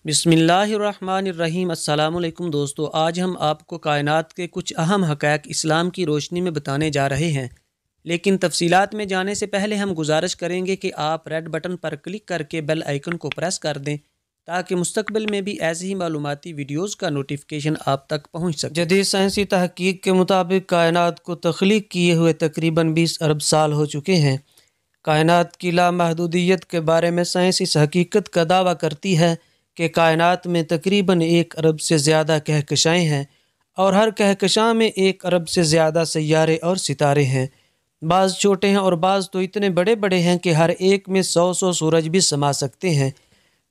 बिस्मिल्लाहिर्रहमानिर्रहीम। अस्सलाम वालेकुम दोस्तों, आज हम आपको कायनात के कुछ अहम हक़ाइक़ इस्लाम की रोशनी में बताने जा रहे हैं। लेकिन तफसीलात में जाने से पहले हम गुजारिश करेंगे कि आप रेड बटन पर क्लिक करके बेल आइकन को प्रेस कर दें ताकि मुस्तकबिल में भी ऐसी ही मालूमाती वीडियोज़ का नोटिफिकेशन आप तक पहुँच सके। जदीद साइंसी तहकीक के मुताबिक कायनात को तख्लीक किए हुए तकरीबन 20 अरब साल हो चुके हैं। कायनात की लामहदूदियत के बारे में साइंस इस हकीकत का दावा करती है कि कायनात में तकरीबन 1 अरब से ज़्यादा कहकशाएँ हैं और हर कहकशां में 1 अरब से ज़्यादा सैयारे और सितारे हैं। बाज़ छोटे हैं और बाज़ तो इतने बड़े बड़े हैं कि हर एक में 100 सूरज भी समा सकते हैं।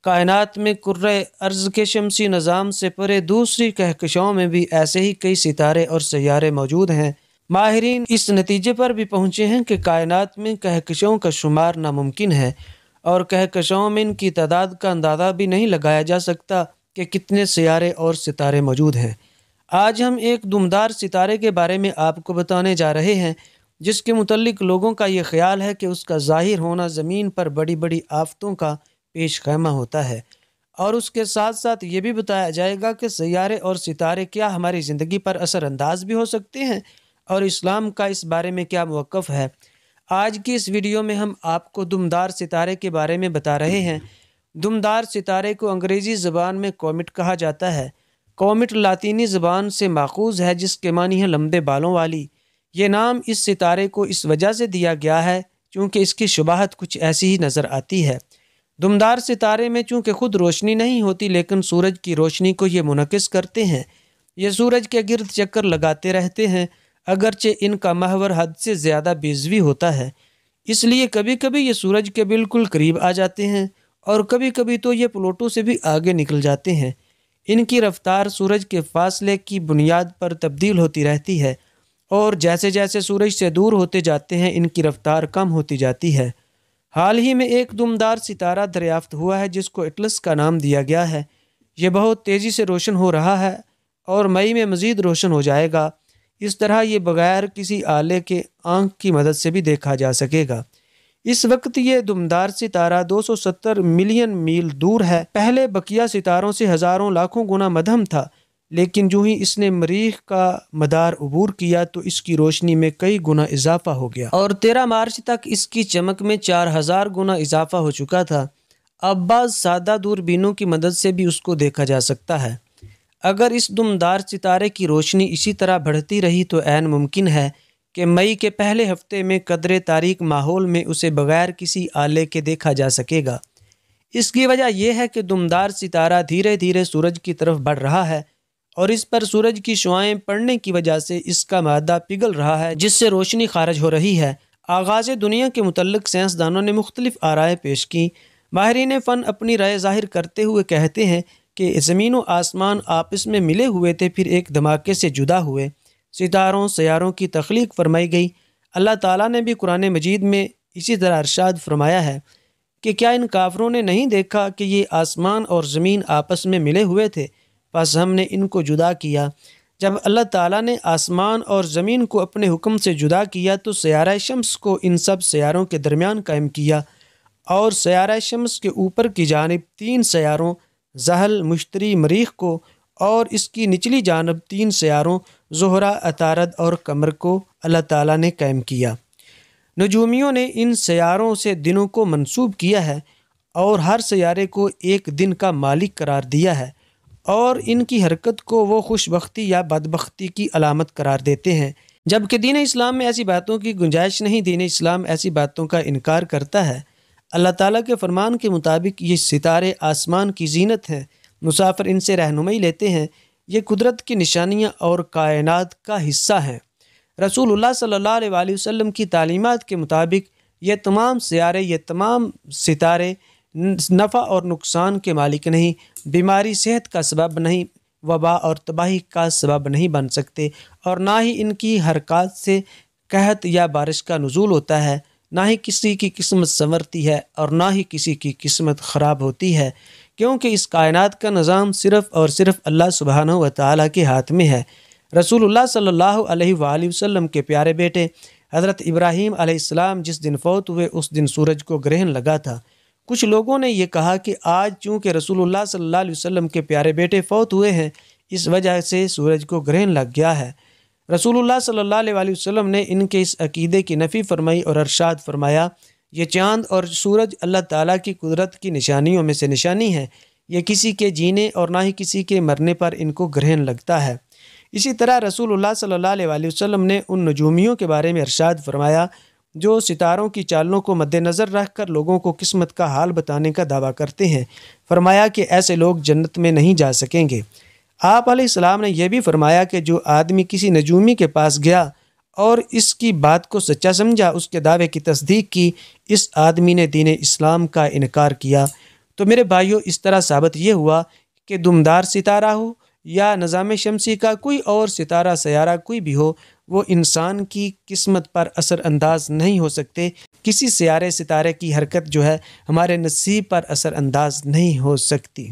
कायनात में कुर्रे अर्ज़ के शमसी निज़ाम से परे दूसरी कहकशाओं में भी ऐसे ही कई सितारे और सैयारे मौजूद हैं। माहिरीन इस नतीजे पर भी पहुँचे हैं कि कायनात में कहकशाओं का शुमार नामुमकिन है और कहकशाओं में इनकी तादाद का अंदाज़ा भी नहीं लगाया जा सकता कि कितने सियारे और सितारे मौजूद हैं। आज हम एक दुमदार सितारे के बारे में आपको बताने जा रहे हैं जिसके मुतल्लिक लोगों का ये ख्याल है कि उसका ज़ाहिर होना ज़मीन पर बड़ी बड़ी आफतों का पेश खैमा होता है, और उसके साथ साथ ये भी बताया जाएगा कि सियारे और सितारे क्या हमारी ज़िंदगी पर असरअंदाज भी हो सकते हैं और इस्लाम का इस बारे में क्या मौक़िफ़ है। आज की इस वीडियो में हम आपको दुमदार सितारे के बारे में बता रहे हैं। दुमदार सितारे को अंग्रेज़ी ज़बान में कॉमेट कहा जाता है। कॉमेट लातीनी ज़बान से माखूज़ है जिसके मानी है लंबे बालों वाली। ये नाम इस सितारे को इस वजह से दिया गया है क्योंकि इसकी शुबाहत कुछ ऐसी ही नज़र आती है। दुमदार सितारे में चूँकि ख़ुद रोशनी नहीं होती लेकिन सूरज की रोशनी को ये मुनक़िस करते हैं। ये सूरज के गिर्द चक्कर लगाते रहते हैं, अगरचे इनका महवर हद से ज़्यादा बेज़वी होता है, इसलिए कभी कभी ये सूरज के बिल्कुल करीब आ जाते हैं और कभी कभी तो ये प्लूटो से भी आगे निकल जाते हैं। इनकी रफ्तार सूरज के फासले की बुनियाद पर तब्दील होती रहती है और जैसे जैसे सूरज से दूर होते जाते हैं इनकी रफ्तार कम होती जाती है। हाल ही में एक दुमदार सितारा दरियाफ्त हुआ है जिसको एटलस का नाम दिया गया है। ये बहुत तेज़ी से रोशन हो रहा है और मई में मज़ीद रोशन हो जाएगा। इस तरह ये बग़ैर किसी आले के आँख की मदद से भी देखा जा सकेगा। इस वक्त ये दुमदार सितारा 270 मिलियन मील दूर है। पहले बकिया सितारों से हज़ारों लाखों गुना मध्यम था, लेकिन जो ही इसने मरीख का मदार उबूर किया तो इसकी रोशनी में कई गुना इजाफा हो गया और 13 मार्च तक इसकी चमक में 4000 गुना इजाफा हो चुका था। अब बाज़ सादा दूरबीनों की मदद से भी उसको देखा जा सकता है। अगर इस दुमदार सितारे की रोशनी इसी तरह बढ़ती रही तो ऐन मुमकिन है कि मई के पहले हफ्ते में कदरे तारीक माहौल में उसे बग़ैर किसी आले के देखा जा सकेगा। इसकी वजह यह है कि दुमदार सितारा धीरे धीरे सूरज की तरफ बढ़ रहा है और इस पर सूरज की शुआएं पड़ने की वजह से इसका मादा पिघल रहा है जिससे रोशनी खारिज हो रही है। आगाज़ दुनिया के मुतल्लिक़ साइंसदानों ने मुख्तलिफ़ आराएँ पेश की। माहिरीन फ़न अपनी राय ज़ाहिर करते हुए कहते हैं कि ज़मीन व आसमान आपस में मिले हुए थे, फिर एक धमाके से जुदा हुए। सितारों सयारों की तख्लीक फरमाई गई। अल्लाह ताला ने भी कुरान मजीद में इसी तरह इरशाद फरमाया है कि क्या इन काफरों ने नहीं देखा कि ये आसमान और ज़मीन आपस में मिले हुए थे, बस हमने इनको जुदा किया। जब अल्लाह ताला ने आसमान और ज़मीन को अपने हुक्म से जुदा किया तो सयारा शम्स को इन सब सयारों के दरमियान कायम किया और सयारा शम्स के ऊपर की जानिब 3 सयारों ज़हल, मुश्तरी, मरीख को और इसकी निचली जानब 3 सयारों ज़ोहरा, अतारद और कमर को अल्लाह ताला ने कायम किया। नजूमियों ने इन सयारों से दिनों को मंसूब किया है और हर सयारे को एक दिन का मालिक करार दिया है और इनकी हरकत को वो खुशबख्ती या बदबख्ती की अलामत करार देते हैं, जबकि दीन इस्लाम में ऐसी बातों की गुंजाइश नहीं। दीन इस्लाम ऐसी बातों का इनकार करता है। अल्लाह ताला के फरमान के मुताबिक ये सितारे आसमान की जीनत हैं, मुसाफिर इनसे रहनुमाई लेते हैं। ये कुदरत की निशानियाँ और कायनात का हिस्सा हैं। रसूलुल्लाह सल्लल्लाहु अलैहि वसल्लम की तालीमात के मुताबिक ये तमाम सियारे, ये तमाम सितारे नफ़ा और नुकसान के मालिक नहीं, बीमारी सेहत का सबब नहीं, वबा और तबाही का सबब नहीं बन सकते और ना ही इनकी हरकत से कहत या बारिश का नुज़ूल होता है। ना ही किसी की किस्मत संवरती है और ना ही किसी की किस्मत ख़राब होती है, क्योंकि इस कायनात का निज़ाम सिर्फ़ और सिर्फ अल्लाह सुब्हानहू व तआला के हाथ में है। रसूलुल्लाह सल्लल्लाहु अलैहि वसल्लम के प्यारे बेटे हज़रत इब्राहीम अलैहिस्सलाम जिस दिन फौत हुए उस दिन सूरज को ग्रहण लगा था। کچھ لوگوں نے یہ کہا کہ آج چونکہ رسول اللہ صلی اللہ علیہ وسلم کے پیارے بیٹے فوت ہوئے ہیں، اس وجہ سے سورج کو گرہن لگ گیا ہے۔ رسول اللہ صلی اللہ علیہ وسلم نے ان کے اس عقیدے کی نفی فرمائی اور ارشاد فرمایا، یہ چاند اور سورج اللہ تعالیٰ کی قدرت کی نشانیوں میں سے نشانی ہے، یہ کسی کے جینے اور نہ ہی کسی کے مرنے پر ان کو گرہن لگتا ہے۔ اسی طرح رسول اللہ صلی اللہ علیہ وسلم نے ان نجومیوں کے بارے میں ارشاد فرمایا جو ستاروں کی چالوں کو مد نظر رکھ کر لوگوں کو قسمت کا حال بتانے کا دعویٰ کرتے ہیں۔ فرمایا کہ ایسے لوگ جنت میں نہیں جا سکیں گے۔ آپ علیہ السلام نے یہ بھی فرمایا کہ جو آدمی کسی نجومی کے پاس گیا اور اس کی بات کو سچا سمجھا، اس کے دعوے کی تصدیق کی، اس آدمی نے دین اسلام کا انکار کیا۔ تو میرے بھائیوں، اس طرح ثابت یہ ہوا کہ دمدار ستارہ ہو یا نظام شمسی کا کوئی اور ستارہ سیارہ کوئی بھی ہو، وہ انسان کی قسمت پر اثر انداز نہیں ہو سکتے۔ کسی سیارے ستارے کی حرکت جو ہے ہمارے نصیب پر اثر انداز نہیں ہو سکتی۔